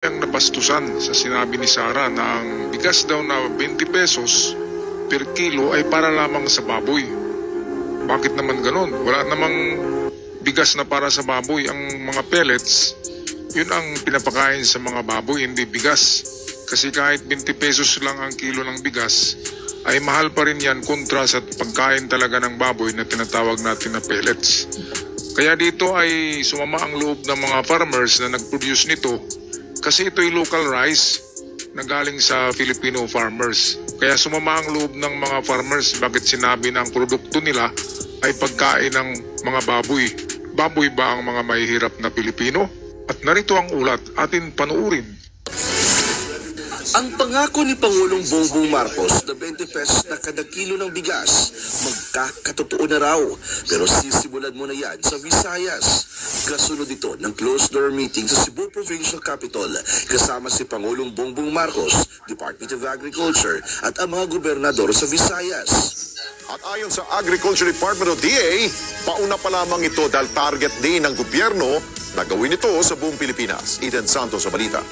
ang nabastusan sa sinabi ni Sara na ang bigas daw na 20 pesos per kilo ay para lamang sa baboy. Bakit naman ganon? Wala namang bigas na para sa baboy. Ang mga pellets, yun ang pinapakain sa mga baboy, hindi bigas. Kasi kahit 20 pesos lang ang kilo ng bigas, ay mahal pa rin yan kontra sa pagkain talaga ng baboy na tinatawag natin na pellets. Kaya dito ay sumama ang loob ng mga farmers na nag-produce nito kasi ito'y local rice na galing sa Filipino farmers. Kaya sumama ang loob ng mga farmers bakit sinabi na ang produkto nila ay pagkain ng mga baboy. Baboy ba ang mga mahihirap na Pilipino? At narito ang ulat, atin panuurin. Ang pangako ni Pangulong Bongbong Marcos na 20 pesos na kada kilo ng bigas, magkakatotoo na raw. Pero sisimulan mo na yan sa Visayas. Kasunod ito ng closed-door meeting sa Cebu Provincial Capital kasama si Pangulong Bongbong Marcos, Department of Agriculture at ang mga gobernador sa Visayas. At ayon sa Agriculture Department o DA, pauna pa lamang ito dahil target din ng gobyerno na gawin ito sa buong Pilipinas. Eden Santos sa balita.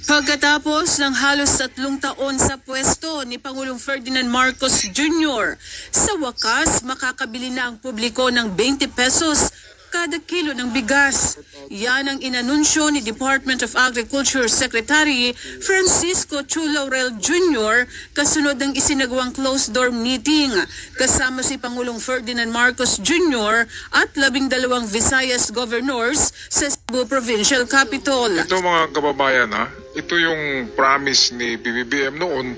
Pagkatapos ng halos 3 taon sa pwesto ni Pangulong Ferdinand Marcos Jr., sa wakas makakabili na ang publiko ng 20 pesos kada kilo ng bigas. Yan ang inanunsyo ni Department of Agriculture Secretary Francisco Chu Laurel Jr. kasunod ng isinagawang closed-door meeting kasama si Pangulong Ferdinand Marcos Jr. at 12 Visayas governors sa Cebu Provincial Capital. Ito mga kababayan ito yung promise ni PBBM noon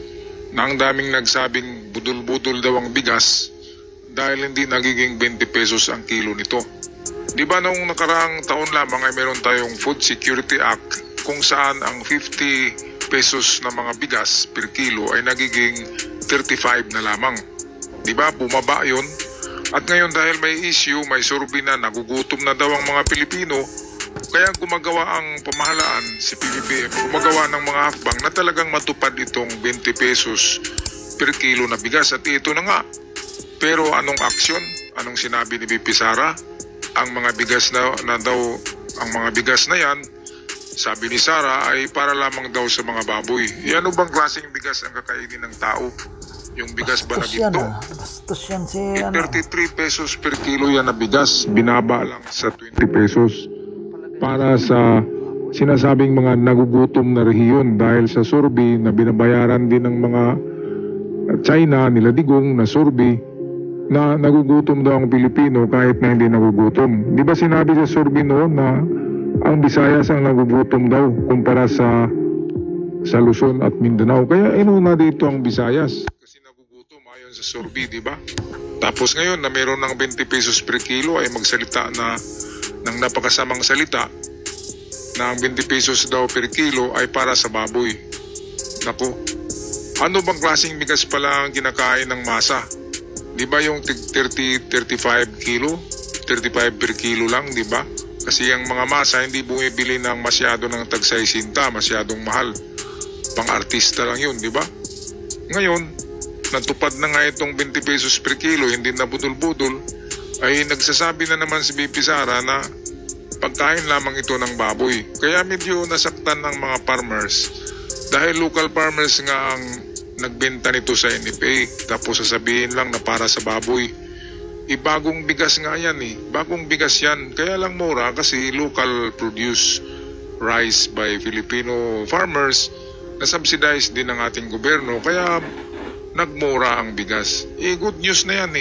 na ang daming nagsabing budol-budol daw ang bigas dahil hindi nagiging 20 pesos ang kilo nito. Di ba noong nakaraang taon lamang ay meron tayong Food Security Act kung saan ang 50 pesos na mga bigas per kilo ay nagiging 35 na lamang. Di ba bumaba yun? At ngayon dahil may issue, may survey na nagugutom na daw ang mga Pilipino, kaya gumagawa ang pamahalaan si PBBM, gumagawa ng mga hakbang na talagang matupad itong 20 pesos per kilo na bigas. At ito na nga. Pero anong aksyon? Anong sinabi ni VP Sara? Ang mga bigas na daw, ang mga bigas na yan, sabi ni Sara, ay para lamang daw sa mga baboy. Ano bang klaseng bigas ang kakainin ng tao? Yung bigas ba na ginto? Bastos yan si 33 pesos per kilo yan na bigas, binaba lang sa 20 pesos para sa sinasabing mga nagugutom na rehiyon dahil sa survey na binabayaran din ng mga China, nila Digong na survey na nagugutom daw ang Pilipino kahit na hindi nagugutom. Di ba sinabi sa survey noon na ang Visayas ang nagugutom daw kumpara sa Luzon at Mindanao? Kaya inuna dito ang Visayas kasi nagugutom ayon sa survey, di ba? Tapos ngayon na meron ng 20 pesos per kilo ay magsalita na ng napakasamang salita na ang 20 pesos daw per kilo ay para sa baboy. Naku, ano bang klaseng bigas pala ang kinakain ng masa? Di ba yung 35 kilo? 35 per kilo lang, di ba? Kasi ang mga masa hindi bumibili ng masyado ng tagsaysinta, masyadong mahal. Pang-artista lang yun, di ba? Ngayon, natupad na nga itong 20 pesos per kilo, hindi na budol-budol, ay nagsasabi na naman si BP Sara na pagkain lamang ito ng baboy. Kaya medyo nasaktan ng mga farmers dahil local farmers nga ang nagbenta nito sa NFA, tapos sasabihin lang na para sa baboy. Bagong bigas nga yan bagong bigas yan, kaya lang mura kasi local produce rice by Filipino farmers na subsidized din ng ating gobyerno, kaya nagmura ang bigas. Good news na yan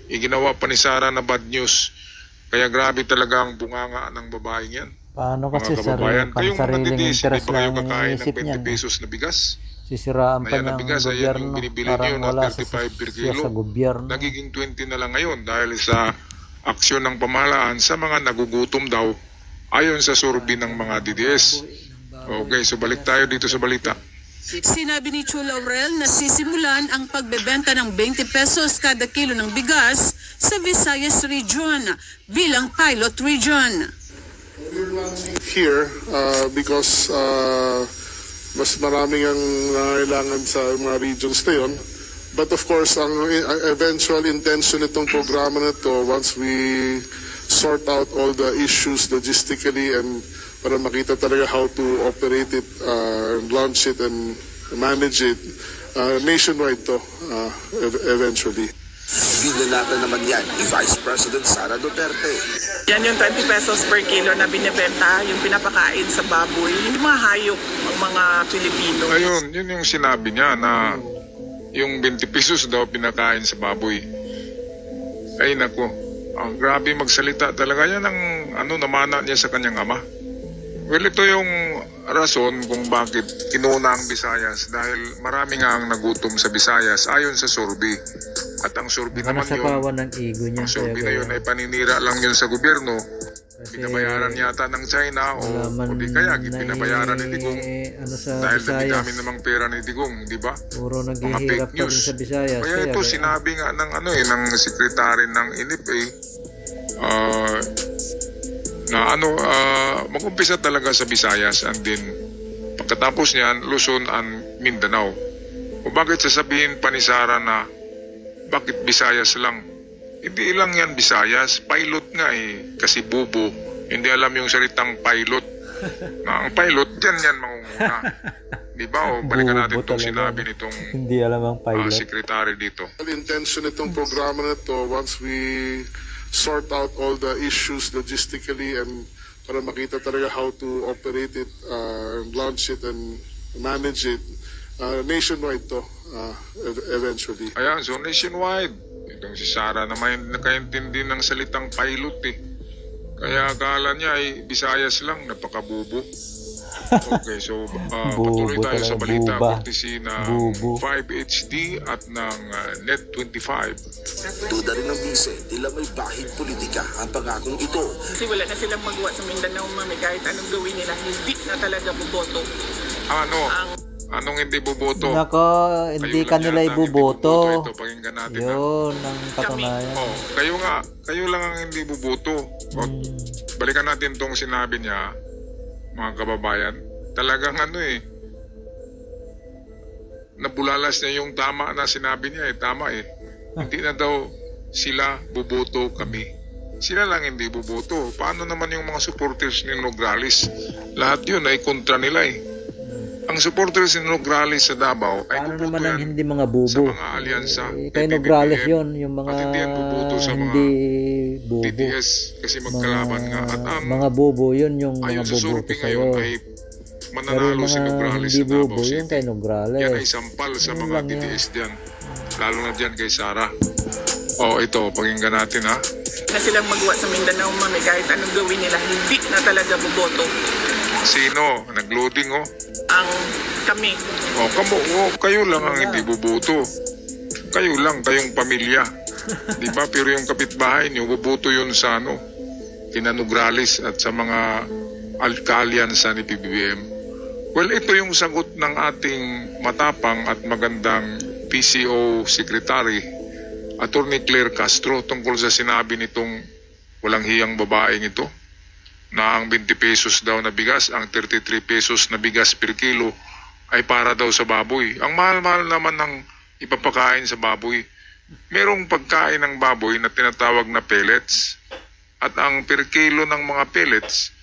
ginawa pa ni Sara na bad news, kaya grabe talaga ang bunganga ng babaeng yan. Paano kasi kayong mga sariling didis, interest hindi pa kayo lang kakain ng iniisip 20 niyan. pesos na bigas? Sisiraan pa ng bigas, gobyerno, parang wala sa gobyerno. Nagiging 20 na lang ngayon dahil sa aksyon ng pamahalaan sa mga nagugutom daw ayon sa survey ng mga DDS. Okay, so balik tayo dito sa balita. Sinabi ni Chu Laurel na sisimulan ang pagbebenta ng 20 pesos kada kilo ng bigas sa Visayas Region bilang pilot region. Here, because mas maraming ang nangailangan sa mga regions na yun. But of course, ang eventual intention nitong programa na ito, once we sort out all the issues logistically and para makita talaga how to operate it, and launch it and manage it nationwide to eventually. Binanatan naman yan ni Vice President Sara Duterte. Yan yung 20 pesos per kilo na binibenta, yung pinapakain sa baboy, yung mga hayop ng mga Pilipino. Ayun, yun yung sinabi niya na yung 20 pesos daw pinakain sa baboy. Ay nako, grabe magsalita talaga yan ang namana niya sa kanyang ama. Well, ito yung rason kung bakit kinuna ang Visayas dahil marami nga ang nagutom sa Visayas ayon sa survey. At ang survey naman yun, ng ego niya, ang survey na yun ay paninira lang yun sa gobyerno. Binabayaran yata ng China o di kaya binabayaran ni Digong dahil dami namang pera ni Digong, di ba? Puro Mga naghihirap fake news. sa Visayas. Kaya ito sinabi nga ng ng sekretary ng NFA na mag-umpisa talaga sa Visayas and then pagkatapos niyan Luzon and Mindanao. O bakit sasabihin pa ni Sara na bakit Visayas lang? Hindi lang yan Visayas, pilot nga kasi bubo. Hindi alam yung salitang pilot. Na ang pilot, yan mangunguna. Di ba? O balikan natin itong sinabi nitong hindi alam ang pilot. Secretary dito. The intention itong programa na to, once we sort out all the issues logistically and para makita talaga how to operate it, and launch it and manage it nationwide to eventually. Ayan, so nationwide. Itong si Sara naman nakaintindi ng salitang pilot Kaya akala niya ay Visayas lang, napakabubo. Okay, so patuloy tayo sa balita courtesy ng 5HD at ng Net25. Duda rin ng Bise, tila may bahid politika ang pangakong ito. Kasi wala na silang magawa sa Mindanao, mami, kahit anong gawin nila, hindi na talaga buboto. Anong hindi buboto? Nako, hindi kanila ibuboto. Ito, pakinggan natin. Yun ang katunayan. Kayo lang ang hindi buboto. Balikan natin tong sinabi niya, mga kababayan. Talagang nabulalas niya yung tama na sinabi niya tama Hindi na daw sila buboto, kami. Sila lang hindi buboto. Paano naman yung mga supporters ni Nograles? Lahat yun ay kontra nila Ang supporters ni Nograles sa Davao ay paano buboto naman ang yan hindi mga bubo? sa mga alyansa. Kay Nograles yun, yung mga at hindi yan buboto sa mga bubo. DDS kasi magkalaban nga. At mga bubo yun, yung ayon mga sa buboto survey sa'yo. ngayon ay mananalo si Nograles sa hindi Davao bubo yun City. kay Nograles. Yan ay sampal sa Yun mga lang yan. DDS diyan. Lalo na diyan kay Sara. Ito, pakinggan natin Na silang magawa sa Mindanao, mami, kahit anong gawin nila, hindi na talaga buboto. Sino? Nag-loading Ang kami. Kayo lang ang hindi buboto. Kayo lang, kayong pamilya. Di ba? Pero yung kapitbahay niyo, buboto yun sa kina Nograles at sa mga alkalyansa ni PBBM. Well, ito yung sagot ng ating matapang at magandang PCO Secretary, Attorney Claire Castro, tungkol sa sinabi nitong walang hiyang babaeng ito na ang 20 pesos daw na bigas, ang 33 pesos na bigas per kilo ay para daw sa baboy. Ang mahal-mahal naman ng ipapakain sa baboy. Merong pagkain ng baboy na tinatawag na pellets at ang per kilo ng mga pellets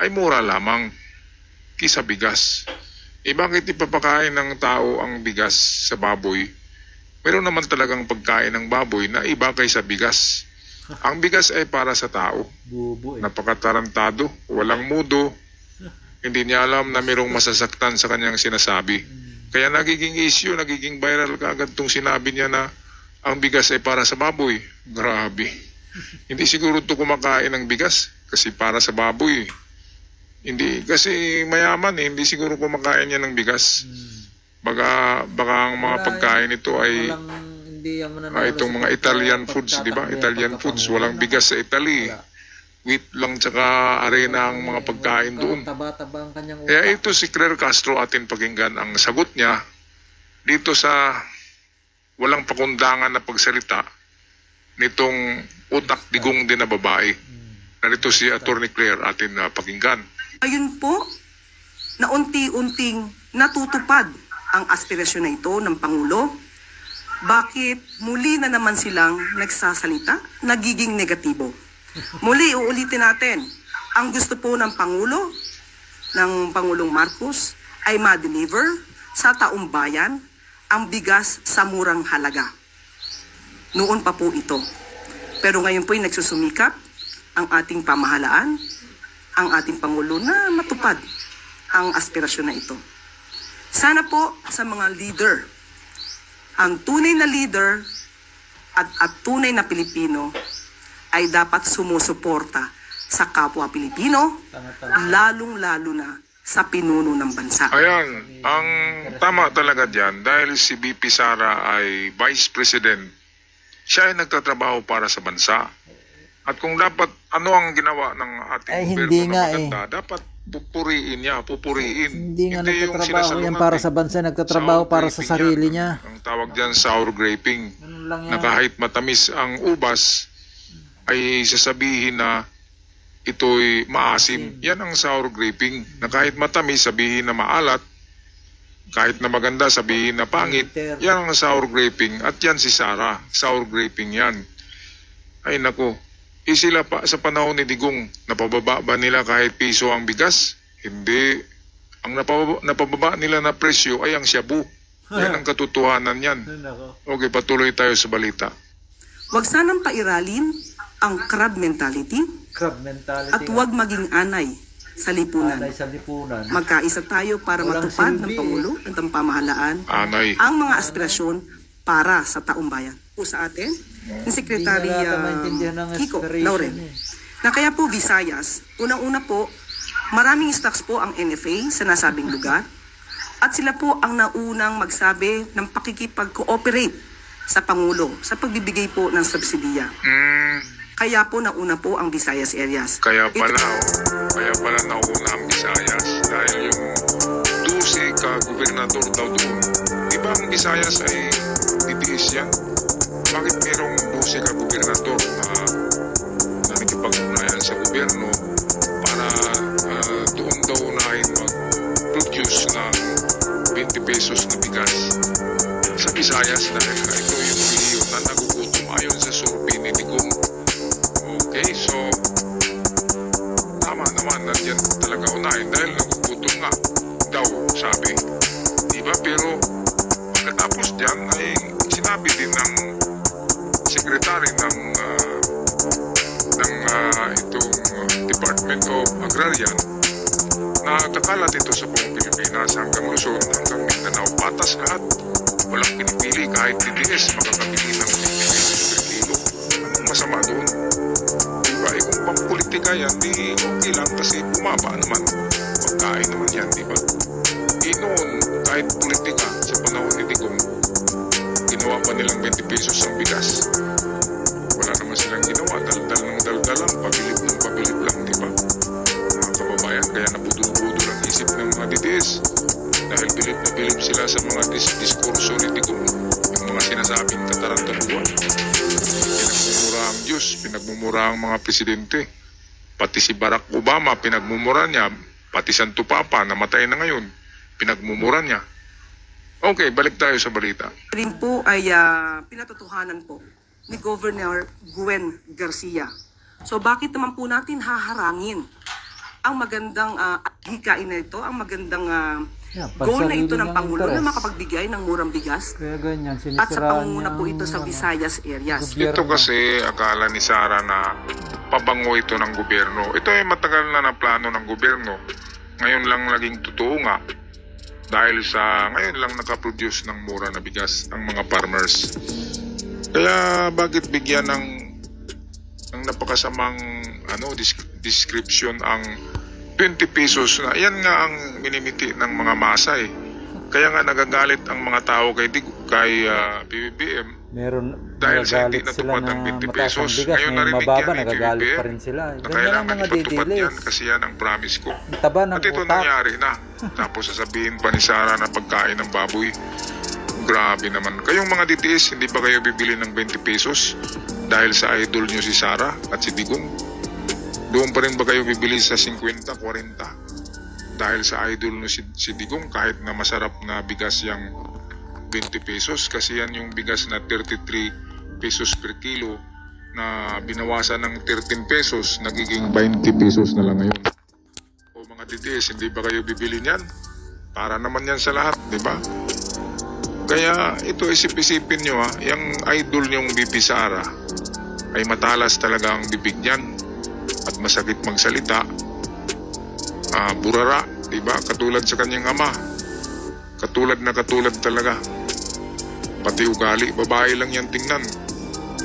ay mura lamang kisa bigas. Bakit ipapakain ng tao ang bigas sa baboy? Meron naman talagang pagkain ng baboy na iba kaysa bigas. Ang bigas ay para sa tao. Napakatarantado, walang mudo. Hindi niya alam na mayroong masasaktan sa kanyang sinasabi. Kaya nagiging issue, nagiging viral kaagad itong sinabi niya na ang bigas ay para sa baboy. Grabe. Hindi siguro ito kumakain ng bigas kasi para sa baboy. Hindi, kasi mayaman hindi siguro kumakain niya ng bigas. Baka ang mga pagkain ito ay itong mga Italian foods, di ba? Italian foods, walang bigas sa Italy. Wheat lang tsaka arena ang mga pagkain doon. Kaya ito si Claire Castro atin pakinggan ang sagot niya dito sa walang pakundangan na pagsalita nitong utak digong din na babae. Narito si Attorney Claire atin na pakinggan. Ayun po, na unti-unting natutupad ang aspirasyon na ito ng Pangulo. Bakit muli na naman silang nagsasalita, nagiging negatibo? Muli, uulitin natin. Ang gusto po ng Pangulo, ng Pangulong Marcos ay ma-deliver sa taong bayan ang bigas sa murang halaga. Noon pa po ito. Pero ngayon po'y nagsusumikap ang ating pamahalaan, ang ating Pangulo na matupad ang aspirasyon na ito. Sana po sa mga leader, ang tunay na leader at tunay na Pilipino ay dapat sumusuporta sa kapwa Pilipino, lalong-lalo na sa pinuno ng bansa. Ayan, ang tama talaga dyan, dahil si VP Sara ay Vice President, siya ay nagtatrabaho para sa bansa. At kung dapat, ano ang ginawa ng ating hindi gobyerno nga na maganda, dapat pupuriin niya, pupuriin. Hindi nga yung nagtatrabaho yan para sa bansa, nagtatrabaho sour para sa graping sarili yan. niya. Ang tawag dyan, sour graping. Ganun lang yan. Na kahit matamis ang ubas, ay sasabihin na ito'y maasim. Yan ang sour graping. Na kahit matamis, sabihin na maalat. Kahit na maganda, sabihin na pangit. Yan ang sour graping. At yan si Sara. Sour graping yan. Ay nako. Sila pa sa panahon ni Digong, napababa ba nila kahit piso ang bigas? Hindi. Ang napababa nila na presyo ay ang shabu. Yan ang katotohanan yan. Okay, patuloy tayo sa balita. Huwag sanang pairalin ang crab mentality, at huwag maging anay sa lipunan. Magkaisa tayo para matupad ng Pangulo at ng pamahalaan ang mga aspirasyon para sa taong bayan. Po sa atin, ni Secretary Kiko Lauren, na kaya po Visayas, unang-una po, maraming stocks po ang NFA sa nasabing lugar at sila po ang naunang magsabi ng pakikipag-cooperate sa Pangulo sa pagbibigay po ng subsidiya. Kaya po nauna po ang Visayas areas. Kaya pala nauna ang Visayas dahil yung 12 ka-gobernador daw doon. Di ba ang Visayas ay DDS yan? Bakit merong 12 ka-gobernador na nakikipag-ugnayan sa gobyerno para doon daw unahin mag-produce ng 20 pesos na bigas sa Visayas dahil ito yung rehiyon na nagugutom ayon sa survey ni Digong. Okay, so tama naman na yan talaga unahin dahil nagugutom nga daw, sabi. Diba? Pero pagkatapos dyan ay sinabi din ng sekretary ng itong Department of Agrarian na kakalat ito sa buong Pilipinas hanggang Luzon, hanggang Mindanao, patas lahat. Walang pinipili kahit TDS makakabili ng 50 pesos per kilo. Anong masama doon? Diba? Kung pang-politika yan, di okay lang kasi bumaba naman. Pagkain naman yan, diba? Noon, kahit politika sa panahon ni Digong, ginawa pa nilang 20 pesos ang bigas. Wala naman silang ginawa, daldal ng daldal lang, pabilib lang, diba? Mga kababayan, kaya napudul-budul ang isip ng mga DDS dahil bilib na bilib sila sa mga diskurso ni Digong, yung mga sinasabing katarantaduan. Pinagmumura ang Diyos, pinagmumura ang mga presidente, pati si Barack Obama pinagmumura niya, pati Santo Papa namatay na ngayon, pinagmumura niya. Okay, balik tayo sa balita. Rin po ay pinatotohanan po ni Governor Gwen Garcia. So bakit naman po natin haharangin ang magandang hikain na ito, ang magandang goal na ito ng Pangulo na makapagbigay ng murang bigas? Kaya ganyan, at sa pangunguna po ito sa Visayas areas. Ito kasi akala ni Sara na pabango ito ng gobyerno. Ito ay matagal na plano ng gobyerno. Ngayon lang naging totoo nga. Dahil sa ngayon lang nakaproduce ng mura na bigas ang mga farmers. Kaya bakit bigyan ng napakasamang description ang 20 pesos na yan nga ang minimiti ng mga masa eh. Kaya nga nagagalit ang mga tao kay PBBM dahil sa hindi natupad ang 20 pesos. Ngayon narinig yan ni PBBM na kailangan ipatupad yan kasi yan ang promise ko. At ito nangyari na. Tapos sasabihin pa ni Sara na pagkain ng baboy. Grabe naman. Kayong mga DTS, hindi ba kayo bibili ng 20 pesos dahil sa idol nyo si Sara at si Digong? Doon pa rin ba kayo bibili sa 50, 40? Dahil sa idol nyo si Digong, kahit na masarap na bigas yung 20 pesos, kasi yan yung bigas na 33 pesos per kilo na binawasan ng 13 pesos, nagiging 20 pesos na lang ngayon. O mga DDS, hindi ba kayo bibili niyan? Para naman yan sa lahat, di ba? Kaya ito isip-isipin nyo yung idol nyong BP Sara ay matalas talaga ang bibig niyan at masakit magsalita. Burara, di ba? Katulad sa kanyang ama. Katulad talaga. Pati ugali, babae lang yan tingnan.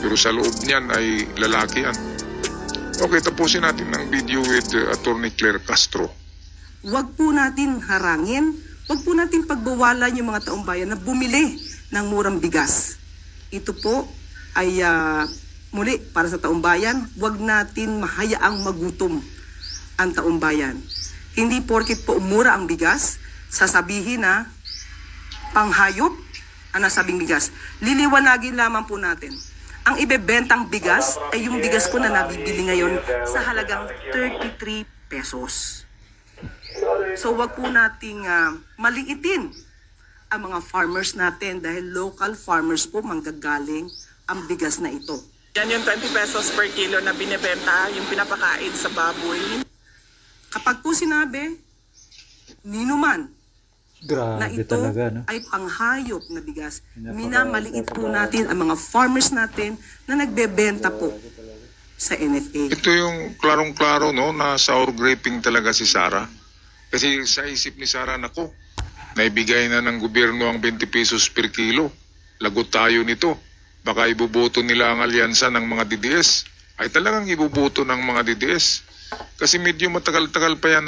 Pero sa loob niyan ay lalaki yan. Okay, tapusin natin ang video with Attorney Claire Castro. Huwag po natin harangin, huwag po natin pagbawalan yung mga taong bayan na bumili ng murang bigas. Ito po ay muli para sa taong bayan, huwag natin mahayaang magutom ang taong bayan. Hindi porket po mura ang bigas, sasabihin na panghayop ang nasabing bigas. Liliwanagin lamang po natin. Ang ibebentang bigas ay yung bigas ko na nabibili ngayon sa halagang 33 pesos. So wag po nating maliitin ang mga farmers natin dahil local farmers po manggagaling ang bigas na ito. Yan yung 20 pesos per kilo na binibenta, yung pinapakain sa baboy. Kapag po sinabi, ninuman, na Grabe ito talaga, no? ay panghayop na bigas. Minamaliit po natin ang mga farmers natin na nagbebenta po sa NFA. Ito yung klarong-klaro, no, na sour graping talaga si Sara. Kasi sa isip ni Sara, nako, naibigay na ng gobyerno ang 20 pesos per kilo. Lagot tayo nito. Baka ibuboto nila ang alyansa ng mga DDS. Ay talagang ibuboto ng mga DDS. Kasi medyo matagal-tagal pa yan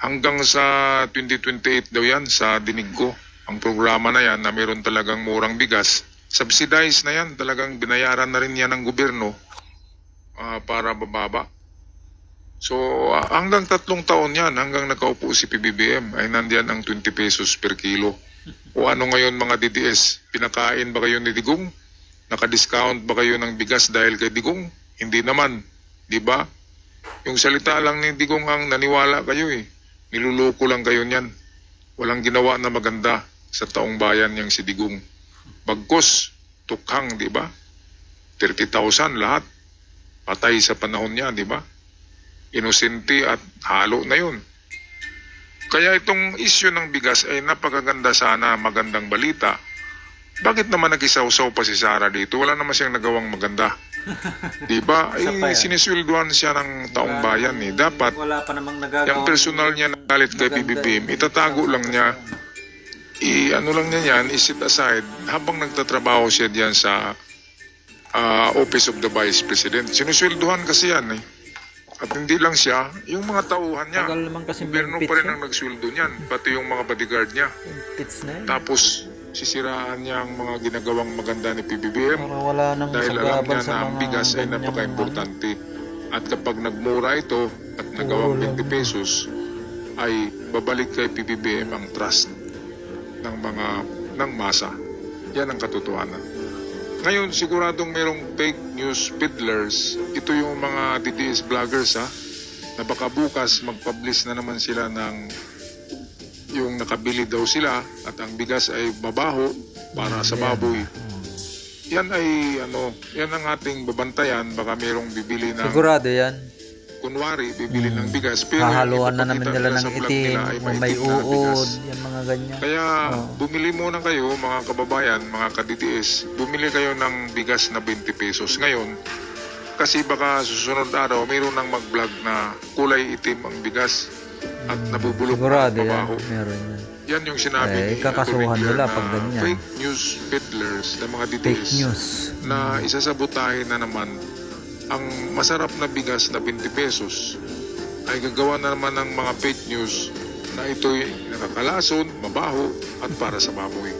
hanggang sa 2028 daw yan sa dinig ko. Ang programa na yan na meron talagang murang bigas. Subsidized na yan. Talagang binayaran na rin yan ng gobyerno para bababa. So hanggang 3 taon yan, hanggang nakaupo si PBBM, ay nandiyan ang 20 pesos per kilo. O ano ngayon mga DDS? Pinakain ba kayo ni Digong? Naka-discount ba kayo ng bigas dahil kay Digong? Hindi naman. Di ba? Yung salita lang ni Digong ang naniwala kayo Niluloko lang kayo niyan. Walang ginawa na maganda sa taong bayan niyang si Digong. Bagkos, tukhang, di ba? 30,000 lahat. Patay sa panahon niya, di ba? Inosente at halo na yun. Kaya itong issue ng bigas ay napakaganda sana, magandang balita. Bakit naman nakisaw-saw pa si Sara dito? Wala naman siyang nagawang maganda. Diba? Ay, sinisweldoan siya ng taong bayan Dapat, wala pa namang nagagawa. yung personal niya na galit kay PBBM, itatago lang niya. Ano lang niya yan, isit aside habang nagtatrabaho siya diyan sa Office of the Vice President. Sinusweldohan kasi yan At hindi lang siya, yung mga tauhan niya. Tagal naman kasi gobyerno pa rin ang nagsweldo niyan, pati yung mga bodyguard niya. Tapos sisiraan niya ang mga ginagawang maganda ni PBBM wala nang dahil alam niya sa na ang bigas ay napaka-importante. At kapag nagmura ito at nagawang 20 pesos, ay babalik kay PBBM ang trust ng masa. Yan ang katotohanan. Ngayon, siguradong merong fake news peddlers. Ito yung mga DDS vloggers na baka bukas mag-publish na naman sila ng yung nakabili daw sila at ang bigas ay babaho para sa baboy. Yan ay yan ang ating babantayan. Baka merong bibili ng sigurado yan. Kunwari, bibili ng bigas. Pero hahaluan na naman nila ng itim, may uod, yung mga ganyan. Kaya bumili muna kayo mga kababayan, mga ka-DDS, bumili kayo ng bigas na 20 pesos ngayon. Kasi baka susunod araw, mayroon nang mag-vlog na kulay itim ang bigas at nabubulok sigurado ng babaho. Yan, meron yan. Yan yung sinabi ni kakasuhan nila pag ganyan. Fake news peddlers na mga DDS Fake news. Na isasabotahin na naman ang masarap na bigas na 20 pesos ay gagawa na naman ng mga fake news na ito'y nakakalason, mabaho at para sa baboy.